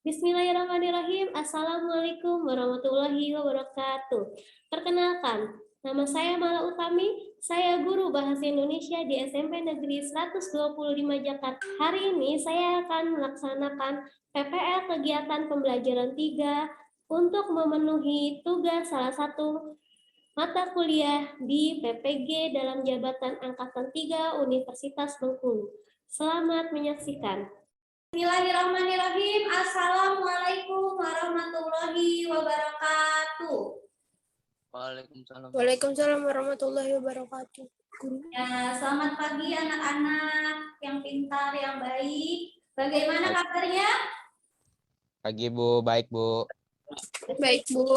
Bismillahirrahmanirrahim. Assalamualaikum warahmatullahi wabarakatuh. Perkenalkan, nama saya Mala Utami. Saya guru Bahasa Indonesia di SMP Negeri 125 Jakarta. Hari ini saya akan melaksanakan PPL kegiatan pembelajaran 3 untuk memenuhi tugas salah satu mata kuliah di PPG dalam jabatan Angkatan 3 Universitas Bengkulu. Selamat menyaksikan. Bismillahirrahmanirrahim. Assalamualaikum warahmatullahi wabarakatuh. Waalaikumsalam warahmatullahi wabarakatuh. Ya, selamat pagi anak-anak yang pintar, yang baik. Bagaimana kabarnya? Pagi Bu, baik Bu. Baik Bu.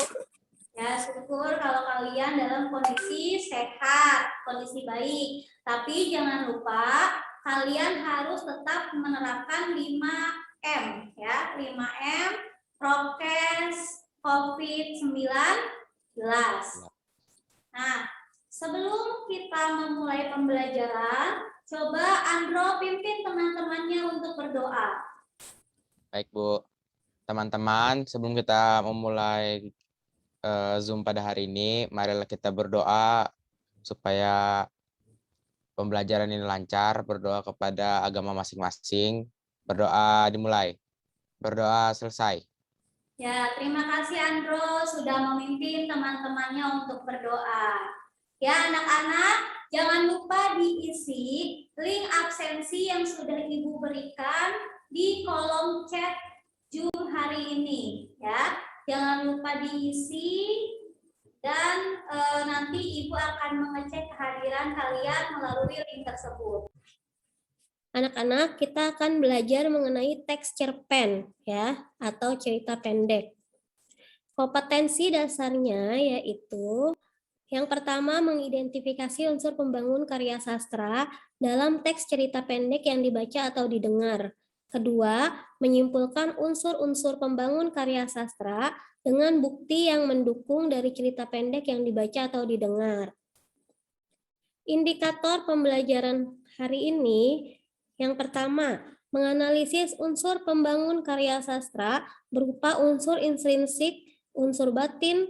Ya, syukur kalau kalian dalam kondisi sehat, kondisi baik. Tapi jangan lupa kalian harus tetap menerapkan 5M ya, 5M prokes COVID-19. Nah, sebelum kita memulai pembelajaran, coba Andro pimpin teman-temannya untuk berdoa. Baik Bu. Teman-teman, sebelum kita memulai Zoom pada hari ini, marilah kita berdoa supaya pembelajaran ini lancar, berdoa kepada agama masing-masing. Berdoa dimulai. Berdoa selesai. Ya, terima kasih Andro sudah memimpin teman-temannya untuk berdoa. Ya, anak-anak, jangan lupa diisi link absensi yang sudah Ibu berikan di kolom chat Zoom hari ini. Ya, jangan lupa diisi dan nanti Ibu akan mengecek kehadiran kalian melalui link tersebut. Anak-anak, kita akan belajar mengenai teks cerpen ya, atau cerita pendek. Kompetensi dasarnya yaitu yang pertama, mengidentifikasi unsur pembangun karya sastra dalam teks cerita pendek yang dibaca atau didengar. Kedua, menyimpulkan unsur-unsur pembangun karya sastra dengan bukti yang mendukung dari cerita pendek yang dibaca atau didengar. Indikator pembelajaran hari ini, yang pertama, menganalisis unsur pembangun karya sastra berupa unsur intrinsik, unsur batin,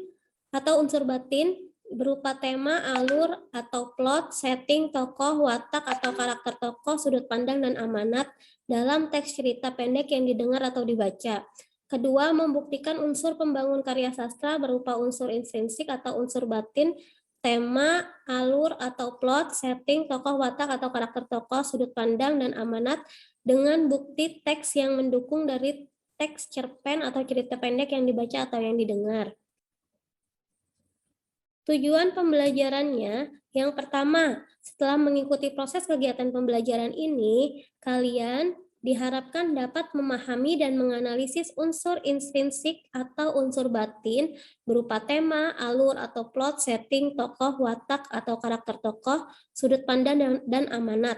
berupa tema, alur, atau plot, setting, tokoh, watak, atau karakter tokoh, sudut pandang, dan amanat dalam teks cerita pendek yang didengar atau dibaca. Kedua, membuktikan unsur pembangun karya sastra berupa unsur intrinsik atau unsur batin, tema, alur, atau plot, setting, tokoh, watak, atau karakter tokoh, sudut pandang, dan amanat dengan bukti teks yang mendukung dari teks cerpen atau cerita pendek yang dibaca atau yang didengar. Tujuan pembelajarannya, yang pertama, setelah mengikuti proses kegiatan pembelajaran ini, kalian diharapkan dapat memahami dan menganalisis unsur intrinsik atau unsur batin berupa tema, alur, atau plot, setting, tokoh, watak, atau karakter tokoh, sudut pandang, dan amanat.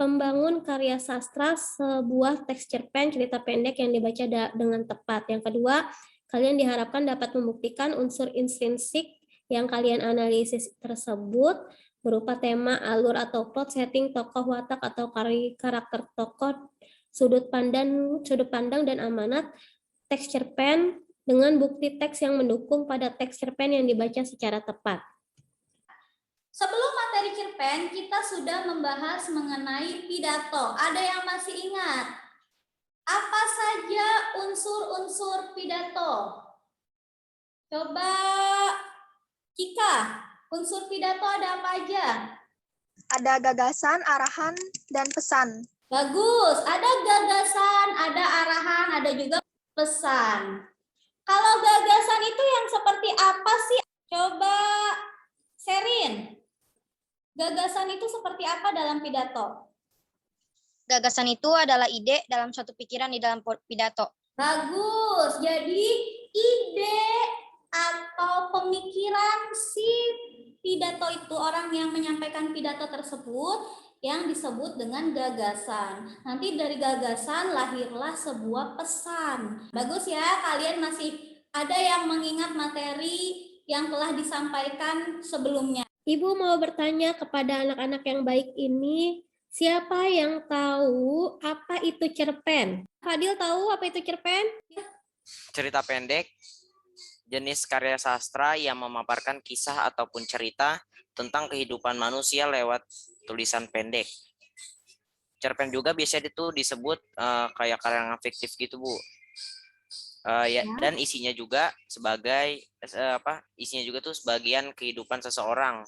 Pembangun karya sastra sebuah teks cerpen cerita pendek yang dibaca dengan tepat. Yang kedua, kalian diharapkan dapat membuktikan unsur intrinsik yang kalian analisis tersebut berupa tema, alur, atau plot, setting, tokoh, watak, atau karakter tokoh, sudut pandang, dan amanat teks cerpen dengan bukti teks yang mendukung pada teks cerpen yang dibaca secara tepat. Sebelum materi cerpen, kita sudah membahas mengenai pidato. Ada yang masih ingat? Apa saja unsur-unsur pidato? Coba Kika, unsur pidato ada apa aja? Ada gagasan, arahan, dan pesan. Bagus, ada gagasan, ada arahan, ada juga pesan. Kalau gagasan itu yang seperti apa sih? Coba Sherin. Gagasan itu seperti apa dalam pidato? Gagasan itu adalah ide dalam suatu pikiran di dalam pidato. Bagus, jadi ide atau pemikiran si pidato itu, orang yang menyampaikan pidato tersebut yang disebut dengan gagasan. Nanti dari gagasan lahirlah sebuah pesan. Bagus ya, kalian masih ada yang mengingat materi yang telah disampaikan sebelumnya. Ibu mau bertanya kepada anak-anak yang baik ini, Siapa yang tahu apa itu cerpen? Fadil tahu apa itu cerpen? Cerita pendek, jenis karya sastra yang memaparkan kisah ataupun cerita tentang kehidupan manusia lewat tulisan pendek. Cerpen juga biasanya itu disebut kayak karangan fiktif gitu, Bu. Dan isinya juga sebagai isinya juga tuh sebagian kehidupan seseorang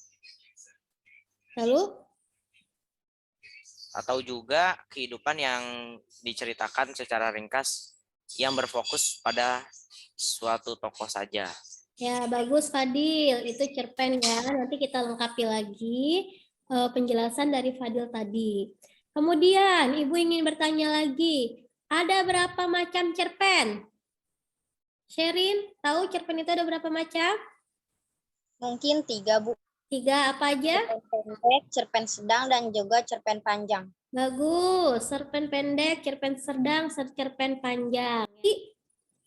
Lalu? atau juga kehidupan yang diceritakan secara ringkas yang berfokus pada suatu tokoh saja. Ya, bagus Fadil. Itu cerpen ya. Nanti kita lengkapi lagi penjelasan dari Fadil tadi. Kemudian, Ibu ingin bertanya lagi. Ada berapa macam cerpen? Sherin, tahu cerpen itu ada berapa macam? Mungkin 3, Bu. 3 apa aja? Cerpen pendek, cerpen sedang, dan juga cerpen panjang. Bagus. Cerpen pendek, cerpen sedang, cerpen panjang.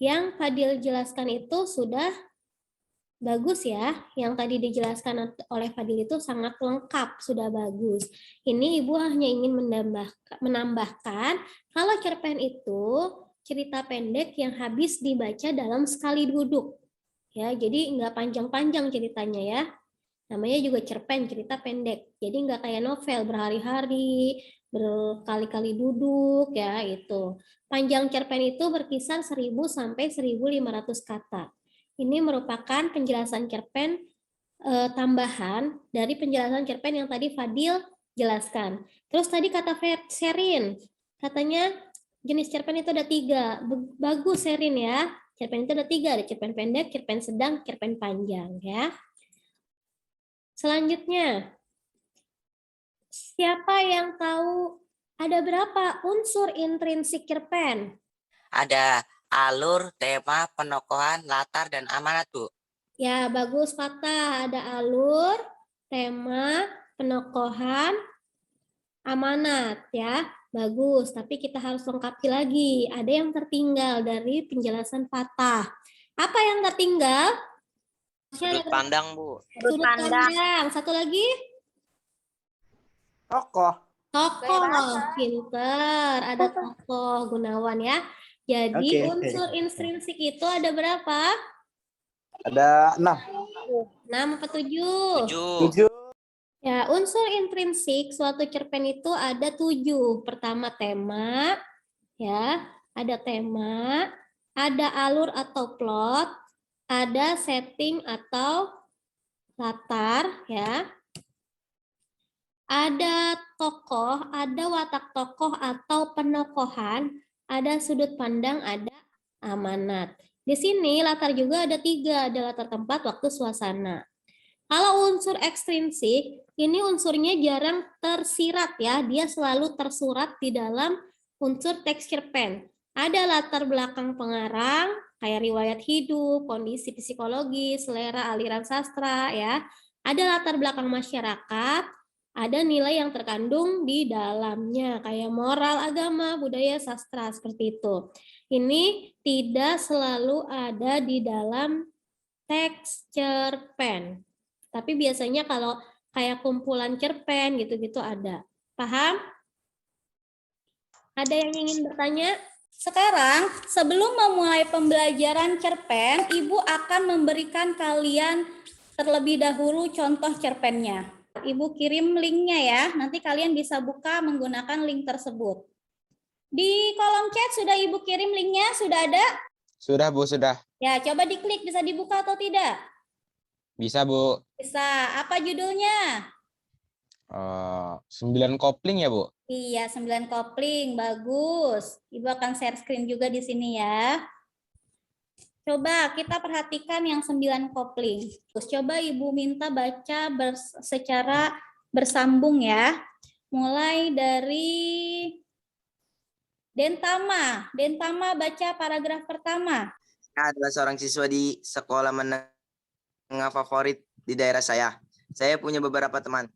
Yang Fadil jelaskan itu sudah bagus ya, yang tadi dijelaskan oleh Fadil itu sangat lengkap, sudah bagus. Ini Ibu hanya ingin menambahkan kalau cerpen itu cerita pendek yang habis dibaca dalam sekali duduk. Ya, jadi nggak panjang-panjang ceritanya ya. Namanya juga cerpen, cerita pendek. Jadi nggak kayak novel berhari-hari, berkali-kali duduk ya itu. Panjang cerpen itu berkisar 1000 sampai 1500 kata. Ini merupakan penjelasan cerpen tambahan dari penjelasan cerpen yang tadi Fadil jelaskan. Terus tadi kata Sherin, katanya jenis cerpen itu ada 3. Bagus Sherin ya. Cerpen itu ada 3, ada cerpen pendek, cerpen sedang, cerpen panjang ya. Selanjutnya, siapa yang tahu ada berapa unsur intrinsik cerpen? Ada alur, tema, penokohan, latar, dan amanat, Bu. Ya, bagus Fatah. Ada alur, tema, penokohan, amanat ya. Bagus, tapi kita harus lengkapi lagi. Ada yang tertinggal dari penjelasan Fatah. Apa yang tertinggal? Sudut pandang, Bu. Sudut pandang. Satu lagi? Tokoh. Tokoh, pinter. Ada tokoh Gunawan ya. Jadi unsur intrinsik itu ada berapa? Ada 6. 6 apa 7? 7. Ya, unsur intrinsik suatu cerpen itu ada 7. Pertama tema, ya, ada tema, ada alur atau plot, ada setting atau latar, ya. Ada tokoh, ada watak tokoh atau penokohan, ada sudut pandang, ada amanat. Di sini latar juga ada 3, ada latar tempat, waktu, suasana. Kalau unsur ekstrinsik, ini unsurnya jarang tersirat ya, dia selalu tersurat di dalam unsur teks cerpen. Ada latar belakang pengarang, kayak riwayat hidup, kondisi psikologis, selera, aliran sastra ya. Ada latar belakang masyarakat, ada nilai yang terkandung di dalamnya, kayak moral, agama, budaya, sastra, seperti itu. Ini tidak selalu ada di dalam teks cerpen. Tapi biasanya kalau kayak kumpulan cerpen gitu-gitu ada. Paham? Ada yang ingin bertanya? Sekarang, sebelum memulai pembelajaran cerpen, Ibu akan memberikan kalian terlebih dahulu contoh cerpennya. Ibu kirim linknya ya, nanti kalian bisa buka menggunakan link tersebut. Di kolom chat sudah Ibu kirim linknya, sudah ada? Sudah, Bu, sudah. Ya, coba diklik, bisa dibuka atau tidak? Bisa, Bu. Bisa. Apa judulnya? 9 kopling ya, Bu? Iya, 9 kopling. Bagus. Ibu akan share screen juga di sini ya. Coba kita perhatikan yang 9 kopling. Terus coba Ibu minta baca secara bersambung ya. Mulai dari Dentama. Dentama baca paragraf pertama. Saya adalah seorang siswa di sekolah menengah favorit di daerah saya. Saya punya beberapa teman.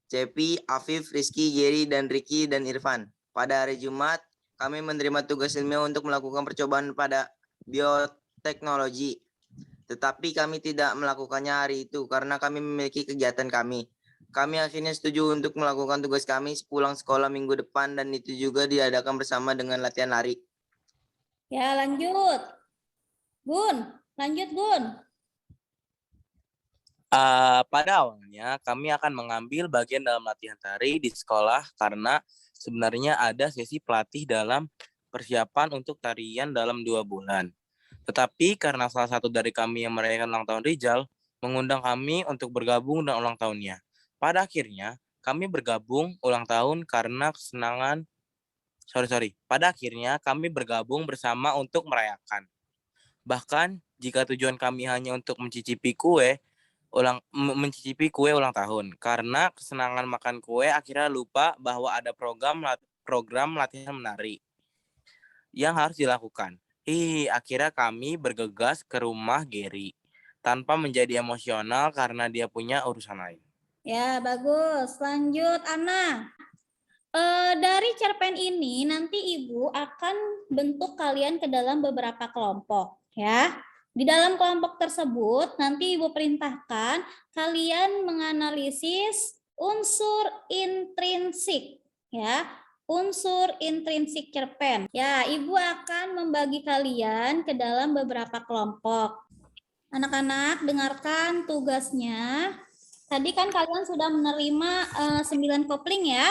Cepi, Afif, Rizky, Geri, dan Ricky, dan Irfan. Pada hari Jumat, kami menerima tugas ilmiah untuk melakukan percobaan pada bioteknologi. Tetapi kami tidak melakukannya hari itu karena kami memiliki kegiatan kami. kami akhirnya setuju untuk melakukan tugas kami sepulang sekolah minggu depan dan itu juga diadakan bersama dengan latihan lari. Ya, lanjut. Gun, lanjut Gun. Pada awalnya kami akan mengambil bagian dalam latihan tari di sekolah karena sebenarnya ada sesi pelatih dalam persiapan untuk tarian dalam 2 bulan. Tetapi karena salah satu dari kami yang merayakan ulang tahun Rizal mengundang kami untuk bergabung dengan ulang tahunnya. Pada akhirnya kami bergabung ulang tahun karena kesenangan. Pada akhirnya kami bergabung bersama untuk merayakan. Bahkan jika tujuan kami hanya untuk mencicipi kue ulang tahun. Karena kesenangan makan kue akhirnya lupa bahwa ada program latihan menari yang harus dilakukan. Akhirnya kami bergegas ke rumah Gary tanpa menjadi emosional karena dia punya urusan lain. Ya, bagus. Lanjut, Ana. Dari cerpen ini nanti Ibu akan bentuk kalian ke dalam beberapa kelompok, ya. Di dalam kelompok tersebut nanti Ibu perintahkan kalian menganalisis unsur intrinsik, ya. Unsur intrinsik cerpen. Ya, Ibu akan membagi kalian ke dalam beberapa kelompok. Anak-anak, dengarkan tugasnya. Tadi kan kalian sudah menerima 9 kopling ya.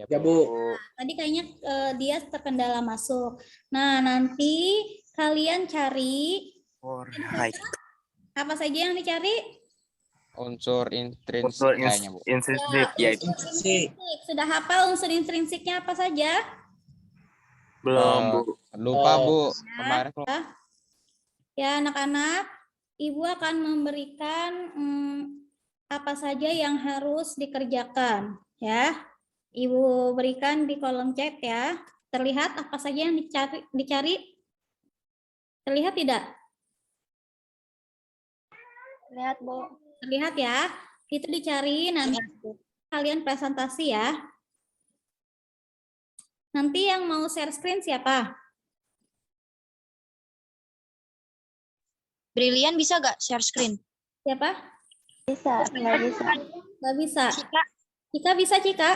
Ya, Bu. Tadi kayaknya dia terkendala masuk. Nah, nanti kalian cari apa saja yang dicari? Unsur intrinsik Unsur kayaknya, Bu. intrinsik, ya itu. Sudah hafal unsur intrinsiknya apa saja? Belum, Bu. Lupa, Bu. Kemarin Ya, anak-anak, Ibu akan memberikan apa saja yang harus dikerjakan, ya. Ibu berikan di kolom chat ya. Terlihat apa saja yang dicari? Terlihat tidak? Lihat, Bu. Terlihat ya. Itu dicari nanti kalian presentasi ya. Nanti yang mau share screen siapa? Brilian bisa gak share screen? Siapa? Bisa, nggak bisa. Nggak bisa. Cika, Cika bisa, Cika?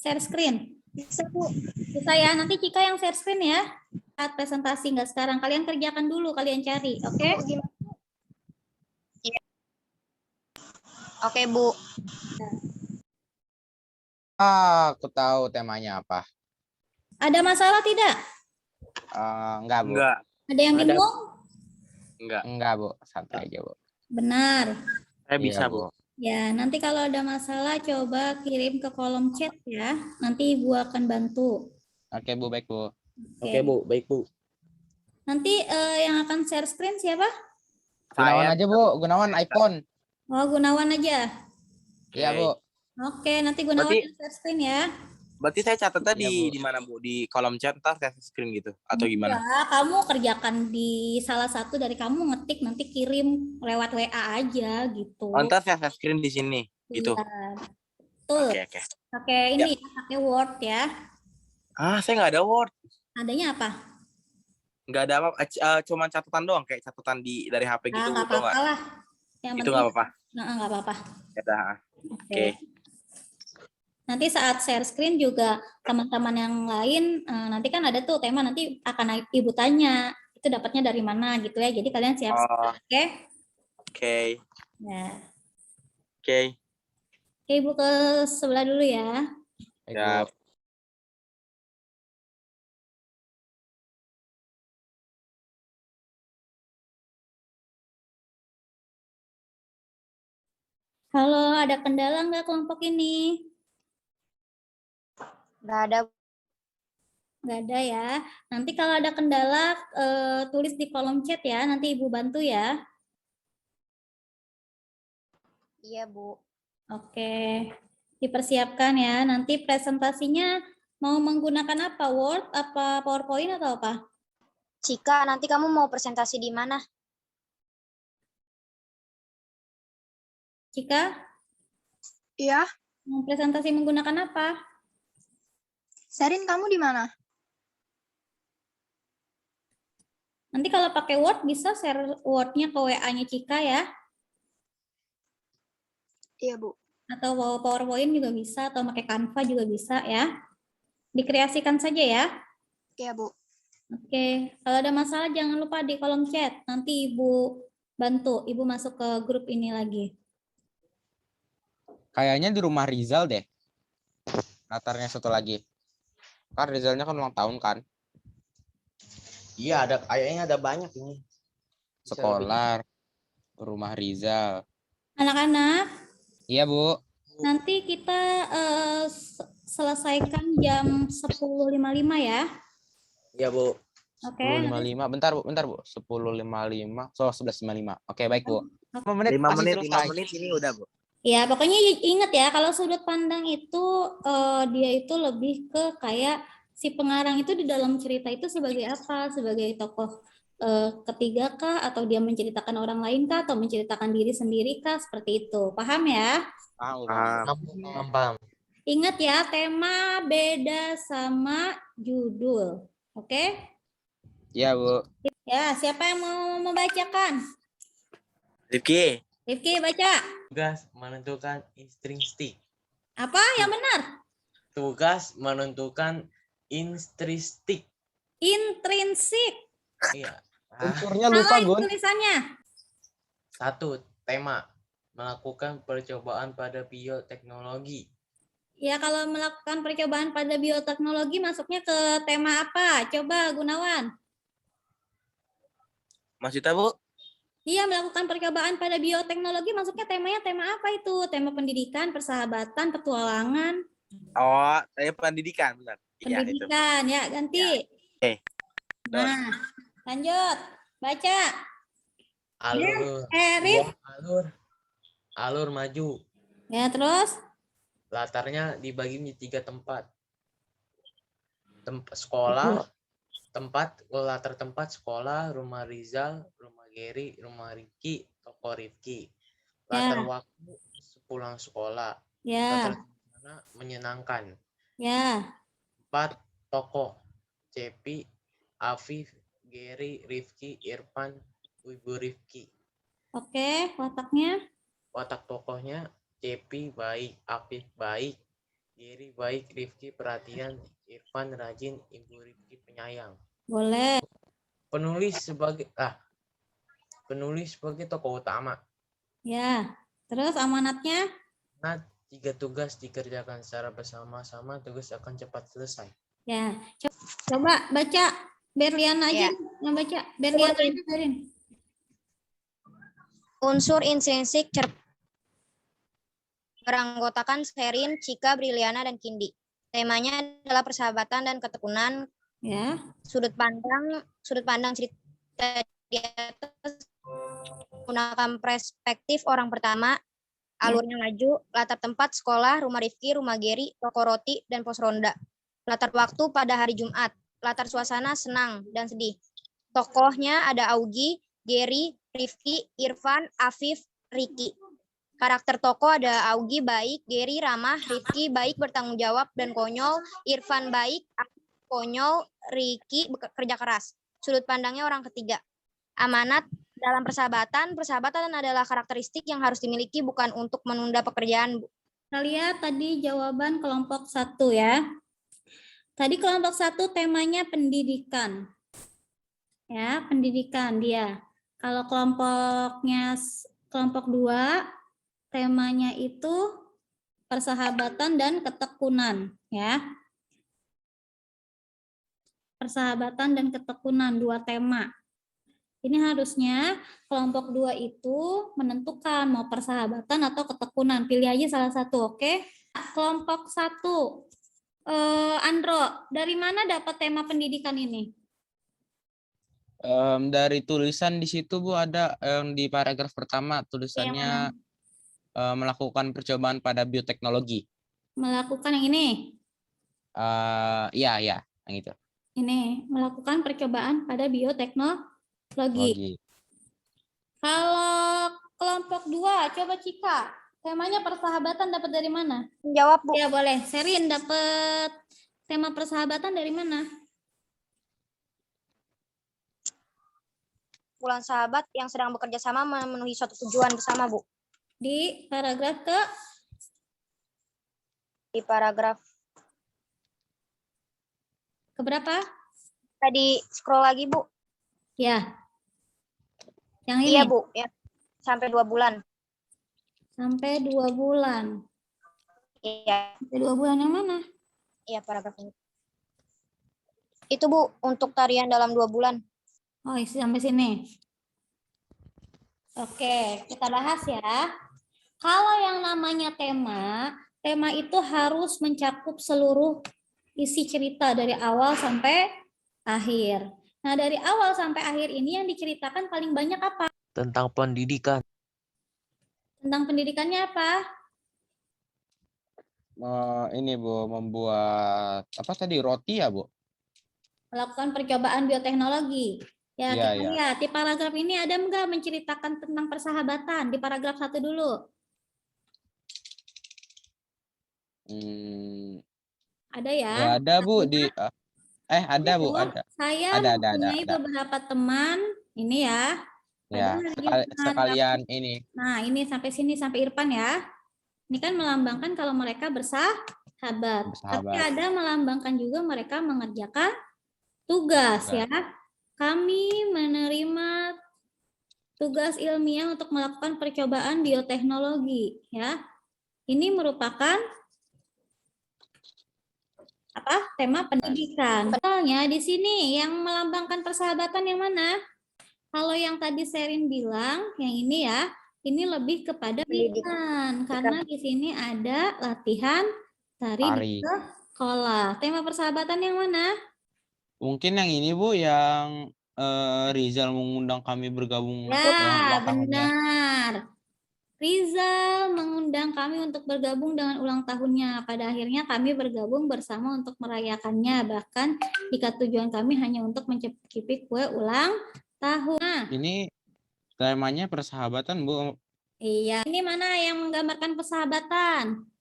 Share screen. bisa, Bu. Bisa ya, nanti Cika yang share screen ya. Saat presentasi, nggak sekarang. Kalian kerjakan dulu, kalian cari. Oke? Oke, Bu. aku tahu temanya apa. Ada masalah tidak? Enggak, Bu. Enggak. Ada yang Ada. bingung? Enggak, Bu. Santai aja, Bu. Benar. Saya bisa, Iya, Bu. Ya, nanti kalau ada masalah coba kirim ke kolom chat ya. Nanti Ibu akan bantu. Oke, Bu. Baik, Bu. Oke, Bu. Baik, Bu. Nanti yang akan share screen siapa? Gunawan aja, Bu. Gunawan iPhone. Oh, Gunawan aja. Iya, Bu. Oke, nanti Gunawan Berarti- yang share screen ya. Berarti saya catatnya Iya, Bu. di mana, Bu? Di kolom chat ntar saya screen gitu atau gimana? Ya, kamu kerjakan di salah satu dari kamu ngetik nanti kirim lewat WA aja gitu. Oh, ntar saya screen di sini gitu. Iya. Betul. Oke. Pakai ini ya, pakai Word ya. Saya nggak ada Word. Adanya apa? Nggak ada apa, cuma catatan doang kayak catatan dari HP gitu, Nggak atau apa-apa lah. Yang Itu penting nggak apa-apa. nggak apa-apa. Ya dah. Oke. Nanti saat share screen juga teman-teman yang lain nanti kan ada tuh tema nanti akan Ibu tanya itu dapatnya dari mana gitu ya. Jadi kalian siap. Oh. Oke? Oke. Ya. Oke. Oke, Ibu ke sebelah dulu ya. Baik, Ya. Bu. Halo, ada kendala nggak kelompok ini? Nggak ada. Nggak ada ya. Nanti kalau ada kendala tulis di kolom chat ya. Nanti Ibu bantu ya. Iya, Bu. Oke. Dipersiapkan ya. Nanti presentasinya mau menggunakan apa? Word, apa PowerPoint atau apa? Cika, nanti kamu mau presentasi di mana? Cika, Iya, mau presentasi menggunakan apa? Serin kamu di mana? Nanti kalau pakai Word bisa share Word-nya ke WA-nya Cika ya. Iya, Bu. Atau PowerPoint juga bisa, atau pakai Canva juga bisa ya. Dikreasikan saja ya. Iya, Bu. Oke, kalau ada masalah jangan lupa di kolom chat. Nanti Ibu bantu, Ibu masuk ke grup ini lagi. Kayaknya di rumah Rizal deh. Latarnya satu lagi. Kan Rizalnya kan ulang tahun kan. Iya, kayaknya ada banyak ini. Bisa Sekolah, rumah Rizal. Anak-anak, Iya, Bu. nanti kita selesaikan jam 10.55 ya. Iya, Bu. Oke, 10.55. Bentar, Bu. 10.55. So, 11.55. Oke, baik, Bu. 5 menit 5 pasti menit, selesai. 5 menit ini udah, Bu. ya pokoknya ingat ya, kalau sudut pandang itu dia itu lebih ke kayak si pengarang itu di dalam cerita itu sebagai apa? Sebagai tokoh ketiga kah? Atau dia menceritakan orang lain kah? Atau menceritakan diri sendiri kah? Seperti itu. Paham ya? Paham. Ingat ya, tema beda sama judul. Oke? Iya, Bu. Ya, siapa yang mau membacakan? Rifki. Rifki, baca. Tugas menentukan intrinsik. Apa yang benar? Tugas menentukan intrinsik. Intrinsik. Iya. Unsurnya lupa, Salah Gun. tulisannya. 1. Tema. Melakukan percobaan pada bioteknologi. Ya, kalau melakukan percobaan pada bioteknologi masuknya ke tema apa? Coba Gunawan. Maksudnya, Bu? Iya, melakukan percobaan pada bioteknologi masuknya temanya tema apa itu? Tema pendidikan, persahabatan, petualangan. Oh, saya pendidikan, benar. Iya, itu. Pendidikan, ya ganti. Oke. Nah, lanjut. Baca. Rif. Alur maju. Ya, terus? Latarnya dibagi menjadi 3 tempat. Sekolah, latar tempat sekolah, rumah Rizal, rumah Geri, rumah Rifki, toko Rifki. Latar waktu pulang sekolah. Ya. Latar menyenangkan. Ya. 4 tokoh. Cepi, Afif, Geri, Rifki, Irfan, Ibu Rifki. Oke, wataknya. Watak tokohnya Cepi baik, Afif baik, Geri baik, Rifki perhatian, Irfan rajin, Ibu Rifki penyayang. Boleh. Penulis sebagai tokoh utama. Ya. Terus amanatnya? Nah, 3 tugas dikerjakan secara bersama-sama, tugas akan cepat selesai. Ya. Coba baca. Berliana aja yang baca. Berliana aja, Berin. Unsur intrinsik cerpen beranggotakan Sherin, Cika, Briliana, dan Kindi. Temanya adalah persahabatan dan ketekunan. Ya. Sudut pandang cerita di atas menggunakan perspektif orang pertama. Alurnya maju, latar tempat sekolah, rumah Rifki, rumah Geri, toko roti, dan pos ronda. Latar waktu pada hari Jumat. Latar suasana senang dan sedih. Tokohnya ada Augie, Geri, Rifki, Irfan, Afif, Riki. Karakter tokoh ada Augie baik, Geri ramah, Rifki baik bertanggung jawab dan konyol, Irfan baik, Afif konyol, Riki kerja keras. Sudut pandangnya orang ketiga. Amanat dalam persahabatan adalah karakteristik yang harus dimiliki bukan untuk menunda pekerjaan. Kita lihat tadi jawaban kelompok 1 ya. Tadi kelompok 1 temanya pendidikan. Ya, pendidikan dia. Kalau kelompok 2 temanya itu persahabatan dan ketekunan ya. Persahabatan dan ketekunan, 2 tema. Ini harusnya kelompok 2 itu menentukan mau persahabatan atau ketekunan. Pilih aja salah satu, oke? Kelompok 1, Andro, dari mana dapat tema pendidikan ini? Dari tulisan di situ, Bu, ada yang di paragraf pertama tulisannya melakukan percobaan pada bioteknologi. Melakukan yang ini? Iya, yang itu. Ini, melakukan percobaan pada bioteknologi. Kalau kelompok 2, coba Cika. Temanya persahabatan dapat dari mana? Jawab, Bu. Ya, boleh. Sherin dapat tema persahabatan dari mana? Kumpulan sahabat yang sedang bekerja sama memenuhi suatu tujuan bersama, Bu. Di paragraf ke Di paragraf Keberapa? tadi scroll lagi, Bu. Ya. Yang ini? Iya, Bu. Ya. Sampai 2 bulan. Sampai 2 bulan. Iya. Sampai 2 bulan yang mana? Iya, paragraf ini. Itu, Bu, untuk tarian dalam 2 bulan. Oh, sampai sini. Oke, kita bahas ya. Kalau yang namanya tema itu harus mencakup seluruh isi cerita dari awal sampai akhir. Nah, dari awal sampai akhir ini yang diceritakan paling banyak apa? Tentang pendidikan. Tentang pendidikannya apa? Ini Bu, membuat apa tadi, roti ya Bu? Melakukan percobaan bioteknologi. Ya, Iya, kita iya. lihat di paragraf ini ada enggak menceritakan tentang persahabatan? Di paragraf 1 dulu. Ada ya? Nggak ada Bu di ada Bu, Oh, ada. saya Ada. mempunyai beberapa teman ini ya. Ya, Pada hari Jumat. sekalian ini. Nah, ini sampai sini sampai Irfan ya. Ini kan melambangkan kalau mereka bersahabat. Tapi ada melambangkan juga mereka mengerjakan tugas ya. Kami menerima tugas ilmiah untuk melakukan percobaan bioteknologi ya. Ini merupakan apa? Tema pendidikan. Misalnya di sini yang melambangkan persahabatan yang mana? Kalau yang tadi Sherin bilang, yang ini ya, ini lebih kepada pendidikan karena di sini ada latihan tari di sekolah. Tema persahabatan yang mana? Mungkin yang ini Bu, yang Rizal mengundang kami bergabung Ya, dengan ulang tahunnya. benar. Rizal mengundang kami untuk bergabung dengan ulang tahunnya. Pada akhirnya kami bergabung bersama untuk merayakannya. Bahkan jika tujuan kami hanya untuk mencicipi kue ulang tahun. Nah, ini temanya persahabatan Bu. Iya, ini mana yang menggambarkan persahabatan?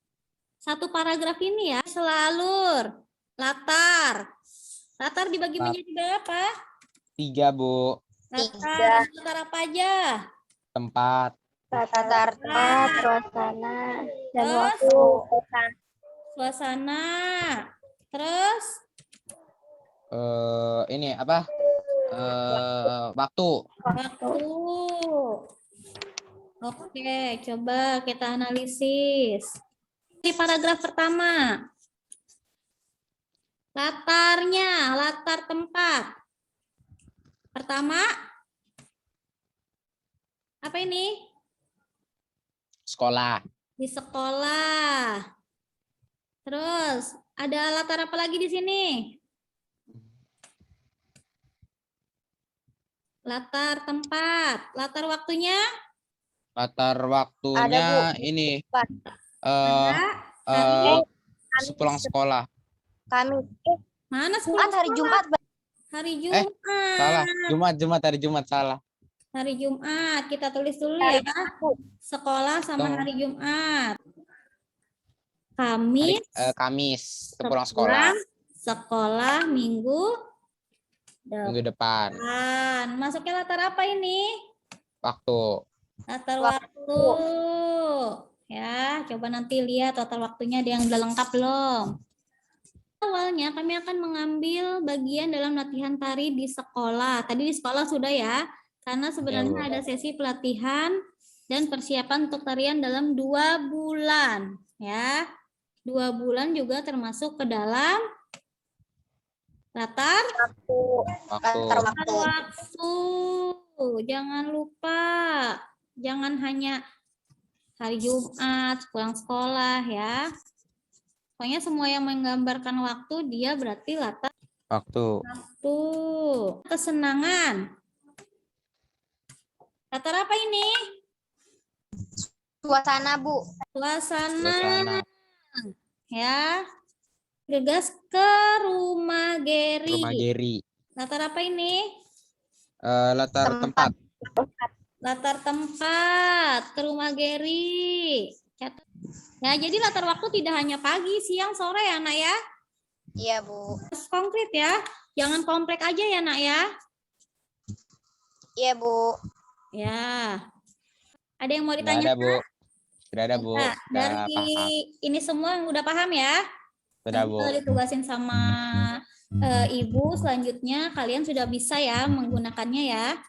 Satu paragraf ini ya, selalur, latar. Latar dibagi menjadi berapa? 3 Bu. Latar apa aja? Tempat. Latar tempat, suasana, dan Terus? waktu. Suasana. Terus? Ini apa? Waktu. Waktu. Oke, coba kita analisis. Di paragraf pertama. Latarnya, latar tempat. Pertama, apa ini? Sekolah. Di sekolah. Terus, ada latar apa lagi di sini? Latar tempat. Latar waktunya? Latar waktunya ini. Sepulang sekolah. Kamis. Mana Jumat, hari Jumat. Hari Jumat. Salah. Hari Jumat salah. Hari Jumat. Kita tulis dulu ya. Sekolah sama hari Jumat. Kamis. Sepulang sekolah. Sekolah minggu depan. Masuknya latar apa ini? Waktu. Latar waktu. Ya, coba nanti lihat latar waktunya ada yang udah lengkap belum? Awalnya kami akan mengambil bagian dalam latihan tari di sekolah. Tadi di sekolah sudah ya, karena sebenarnya ada sesi pelatihan dan persiapan untuk tarian dalam 2 bulan. Ya, 2 bulan juga termasuk ke dalam latar waktu. Jangan lupa, jangan hanya hari Jumat, pulang sekolah ya. Pokoknya semua yang menggambarkan waktu dia berarti latar waktu. Kesenangan. Latar apa ini? Suasana, Bu. Suasana. Ya. Gegas ke rumah Geri. Rumah Geri. Latar apa ini? Latar tempat. Latar tempat ke rumah Geri. Ya, jadi latar waktu tidak hanya pagi, siang, sore ya, Nak ya? Iya, Bu. Harus konkret ya. Jangan komplek aja ya, Nak ya? Iya, Bu. Ya. Ada yang mau Nggak ditanya? ada, Bu. Sudah ada, Bu. Nah, Sudah dari paham. ini semua yang udah paham ya? Sudah, Nanti Bu. kalau ditugasin sama Ibu, selanjutnya kalian sudah bisa ya menggunakannya ya.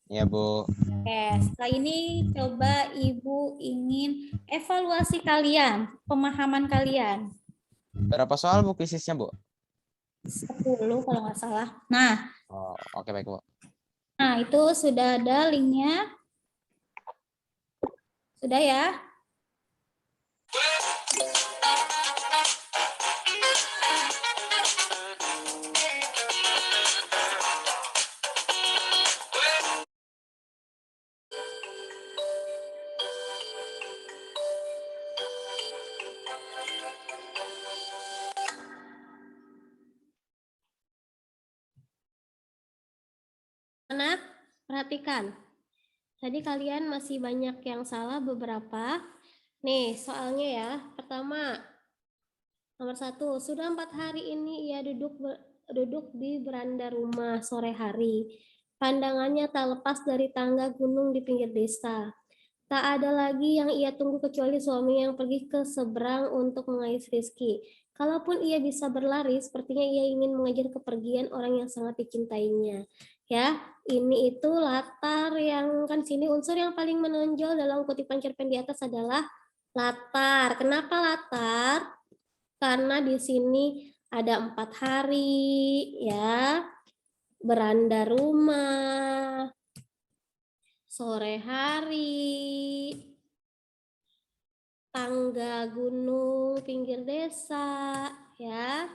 Ya, Bu. Oke, setelah ini coba Ibu ingin evaluasi kalian, pemahaman kalian. Berapa soal, Bu, kuisisnya, Bu? 10 kalau nggak salah. Nah, Oh, oke, baik, Bu. nah itu sudah ada linknya. Sudah ya? Anak, perhatikan. Tadi kalian masih banyak yang salah beberapa. Nih, soalnya ya. Pertama, nomor 1, sudah 4 hari ini ia duduk di beranda rumah sore hari. Pandangannya tak lepas dari tangga gunung di pinggir desa. Tak ada lagi yang ia tunggu kecuali suaminya yang pergi ke seberang untuk mengais Rizky. Kalaupun ia bisa berlari, sepertinya ia ingin mengejar kepergian orang yang sangat dicintainya. Ya, ini itu latar yang kan sini unsur yang paling menonjol dalam kutipan cerpen di atas adalah latar. Kenapa latar? Karena di sini ada 4 hari, ya, beranda rumah, sore hari, tangga gunung pinggir desa, ya.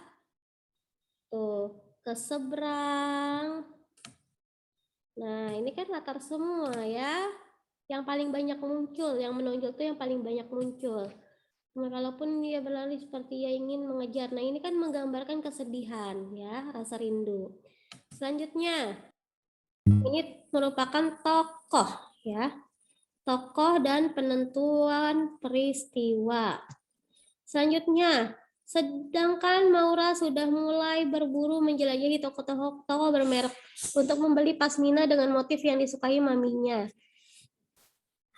Tuh, ke seberang. Nah, ini kan latar semua ya. Yang paling banyak muncul, yang menonjol tuh yang paling banyak muncul. Nah, kalaupun dia berlari seperti ia ingin mengejar. Nah, ini kan menggambarkan kesedihan ya, rasa rindu. Selanjutnya, ini merupakan tokoh ya. Tokoh dan penentuan peristiwa. Selanjutnya, sedangkan Maura sudah mulai berburu menjelajahi toko-toko bermerek untuk membeli pasmina dengan motif yang disukai maminya.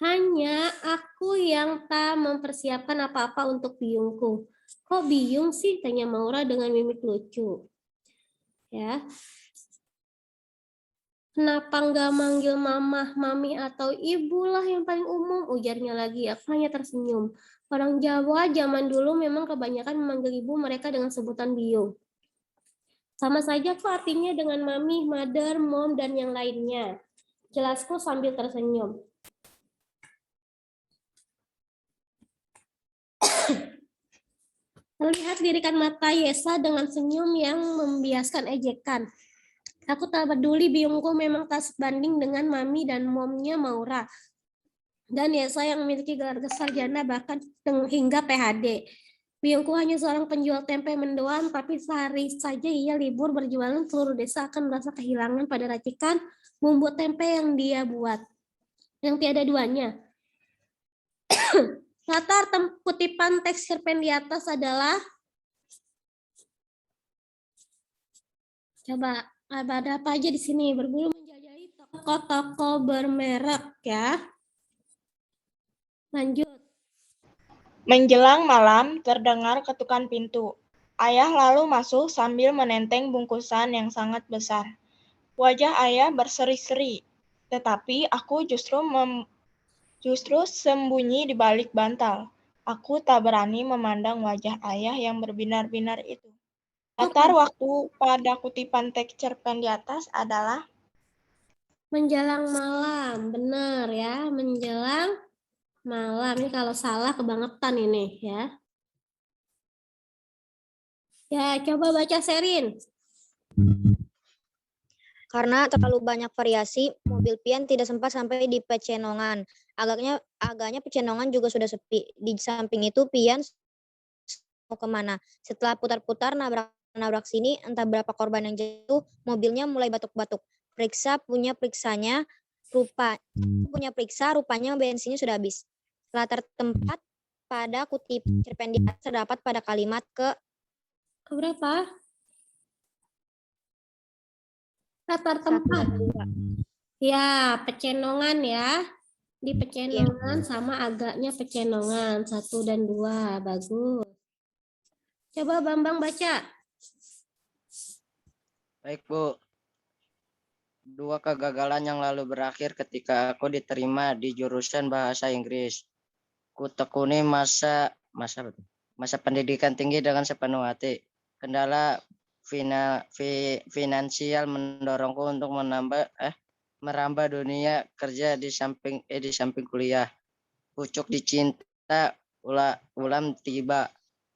Hanya aku yang tak mempersiapkan apa-apa untuk biungku. Kok biung sih? Tanya Maura dengan mimik lucu. Ya. Kenapa nggak manggil mama, mami, atau ibu lah yang paling umum? Ujarnya lagi. Aku hanya tersenyum. Orang Jawa zaman dulu memang kebanyakan memanggil ibu mereka dengan sebutan biung. Sama saja kok artinya dengan mami, mother, mom, dan yang lainnya. Jelasku sambil tersenyum. Terlihat lirikan mata Yesa dengan senyum yang membiaskan ejekan. Aku tak peduli biungku memang tak sebanding dengan mami dan momnya Maura. Dan Yesa yang memiliki gelar sarjana bahkan hingga PhD. Biungku hanya seorang penjual tempe mendoan, tapi sehari saja ia libur berjualan, seluruh desa akan merasa kehilangan pada racikan bumbu tempe yang dia buat. Yang tiada duanya. Latar kutipan teks cerpen di atas adalah, coba ada apa aja di sini? Berburu menjelajahi toko-toko bermerek ya. Lanjut. Menjelang malam terdengar ketukan pintu. Ayah lalu masuk sambil menenteng bungkusan yang sangat besar. Wajah ayah berseri-seri, tetapi aku justru sembunyi di balik bantal. Aku tak berani memandang wajah ayah yang berbinar-binar itu. Latar waktu pada kutipan teks cerpen di atas adalah menjelang malam. Benar ya, menjelang malam. Ini kalau salah kebangetan ini ya. Ya, coba baca Serin. Karena terlalu banyak variasi, mobil Pian tidak sempat sampai di Pecenongan. Agaknya Pecenongan juga sudah sepi. Di samping itu Pian mau kemana? Setelah putar-putar nabrak sini, entah berapa korban yang jatuh, mobilnya mulai batuk-batuk. Rupanya bensinnya sudah habis. Latar tempat pada kutip cerpen di atas terdapat pada kalimat keberapa? Latar tempat. Ya, Pecenongan ya. Di pecenongan sama agaknya pecenongan 1 dan 2. Bagus. Coba Bambang baca. Baik, Bu. 2 kegagalan yang lalu berakhir ketika aku diterima di jurusan bahasa Inggris. Ku tekuni masa pendidikan tinggi dengan sepenuh hati. Kendala finansial mendorongku untuk merambah dunia kerja di samping kuliah. Pucuk dicinta ulam tiba.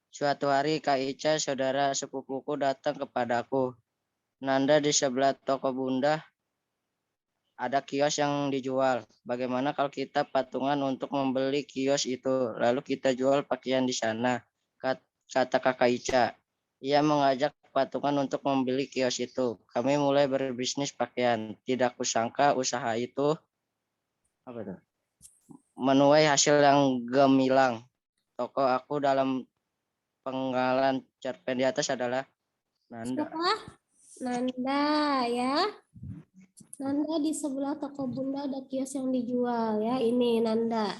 Suatu hari Kak Ica, saudara sepupuku, datang kepadaku. Nanda, di sebelah toko Bunda ada kios yang dijual. Bagaimana kalau kita patungan untuk membeli kios itu, lalu kita jual pakaian di sana, kata Kakak Ica. Ia mengajak patungan untuk membeli kios itu. Kami mulai berbisnis pakaian. Tidak kusangka usaha itu menuai hasil yang gemilang. Tokoh aku dalam penggalan cerpen di atas adalah Nanda. Siapa? Nanda ya. Nanda di sebelah toko Bunda ada kios yang dijual ya. Ini Nanda.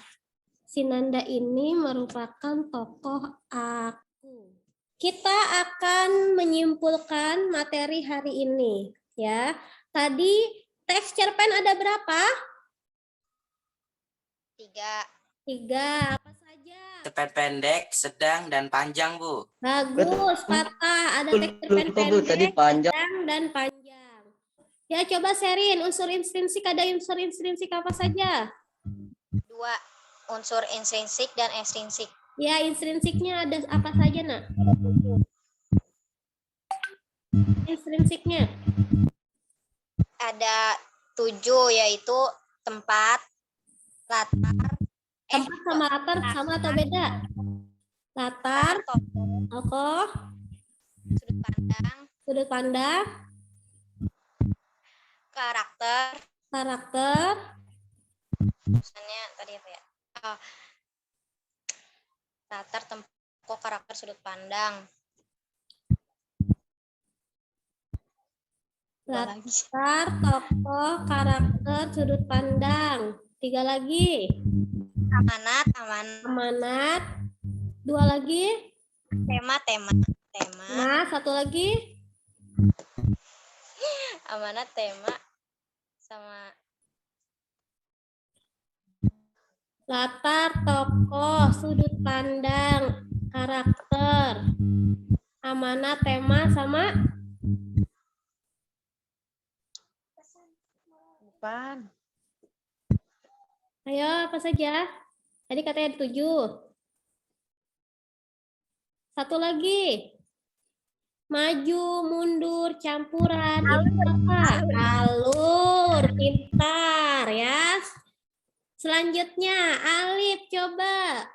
Si Nanda ini merupakan tokoh aku. Kita akan menyimpulkan materi hari ini ya. Tadi teks cerpen ada berapa? 3. Apa saja? Cerpen pendek, sedang, dan panjang, Bu. Bagus, patah. Ada teks cerpen pendek, sedang, dan panjang. Ya, coba Sherin, unsur intrinsik ada unsur intrinsik apa saja? 2. Unsur intrinsik dan ekstrinsik. Ya, intrinsiknya ada apa saja, Nak? Intrinsiknya? Ada 7, yaitu tempat, latar. Tempat sama latar sama atau beda? Latar, tokoh, sudut pandang, karakter. Misalnya tadi apa ya? Latar, tokoh, karakter, sudut pandang. Latar, tokoh, karakter, sudut pandang. 3 lagi. Amanat. 2 lagi. Tema. Nah, 1 lagi. Amanat, tema, sama Latar, tokoh, sudut pandang, karakter. Amanat, tema, sama depan. Ayo, apa saja? Tadi katanya ada 7. 1 lagi. Maju, mundur, campuran. Itu apa? Alur. Pintar ya. Selanjutnya, Alif, coba.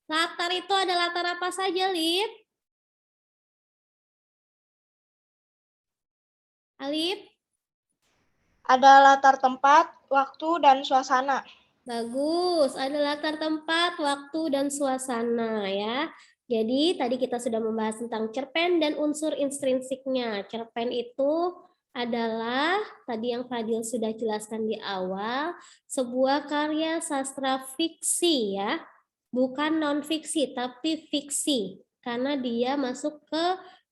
Latar itu ada latar apa saja, Lip? Alif? Ada latar tempat, waktu, dan suasana. Bagus, ada latar tempat, waktu, dan suasana ya. Jadi tadi kita sudah membahas tentang cerpen dan unsur intrinsiknya. Cerpen itu adalah, tadi yang Fadil sudah jelaskan di awal, sebuah karya sastra fiksi ya. Bukan non-fiksi, tapi fiksi. Karena dia masuk ke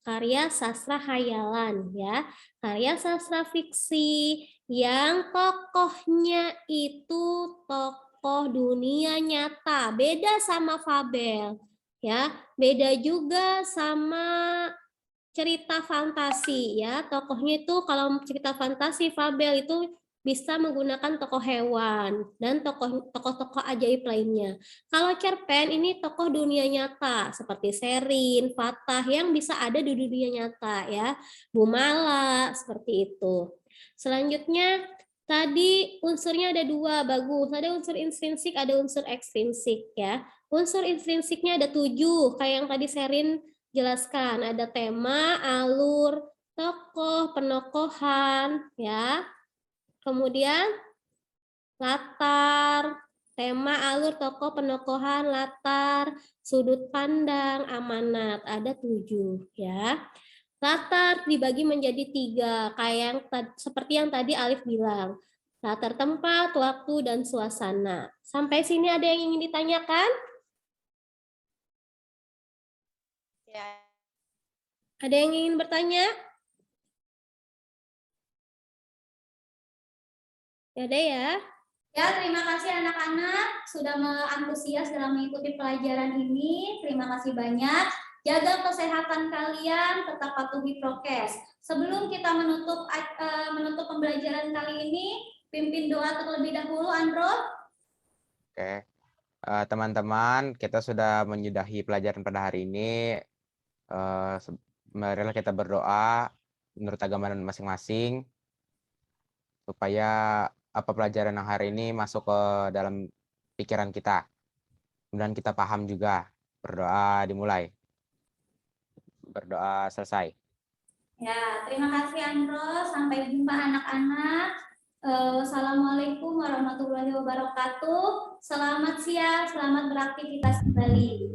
karya sastra hayalan ya. Karya sastra fiksi yang tokohnya itu tokoh dunia nyata, beda sama fabel ya, beda juga sama cerita fantasi ya. Tokohnya itu kalau cerita fantasi fabel itu bisa menggunakan tokoh hewan dan tokoh-tokoh ajaib lainnya. Kalau cerpen ini tokoh dunia nyata seperti Sherin, Fatah yang bisa ada di dunia nyata ya. Bu Mala seperti itu. Selanjutnya tadi unsurnya ada 2, bagus. Ada unsur intrinsik, ada unsur ekstrinsik ya. Unsur intrinsiknya ada 7, kayak yang tadi Sherin jelaskan. Ada tema, alur, tokoh, penokohan ya. Kemudian latar, tema, alur, tokoh, penokohan, latar, sudut pandang, amanat. Ada 7 ya. Latar dibagi menjadi 3, kayak yang seperti yang tadi Alif bilang. latar tempat, waktu, dan suasana. Sampai sini ada yang ingin ditanyakan? Ya. Ada yang ingin bertanya? Ada ya? Ya, terima kasih anak-anak sudah antusias dalam mengikuti pelajaran ini. Terima kasih banyak. Jaga kesehatan kalian, tetap patuhi prokes. Sebelum kita menutup pembelajaran kali ini, pimpin doa terlebih dahulu, Andro. Oke, teman-teman, kita sudah menyudahi pelajaran pada hari ini. Marilah kita berdoa menurut agama masing-masing supaya apa pelajaran yang hari ini masuk ke dalam pikiran kita. Kemudian kita paham juga. Berdoa dimulai. Berdoa selesai. Ya, terima kasih Andro. Sampai jumpa anak-anak. Assalamualaikum warahmatullahi wabarakatuh. Selamat siang, selamat beraktivitas kembali.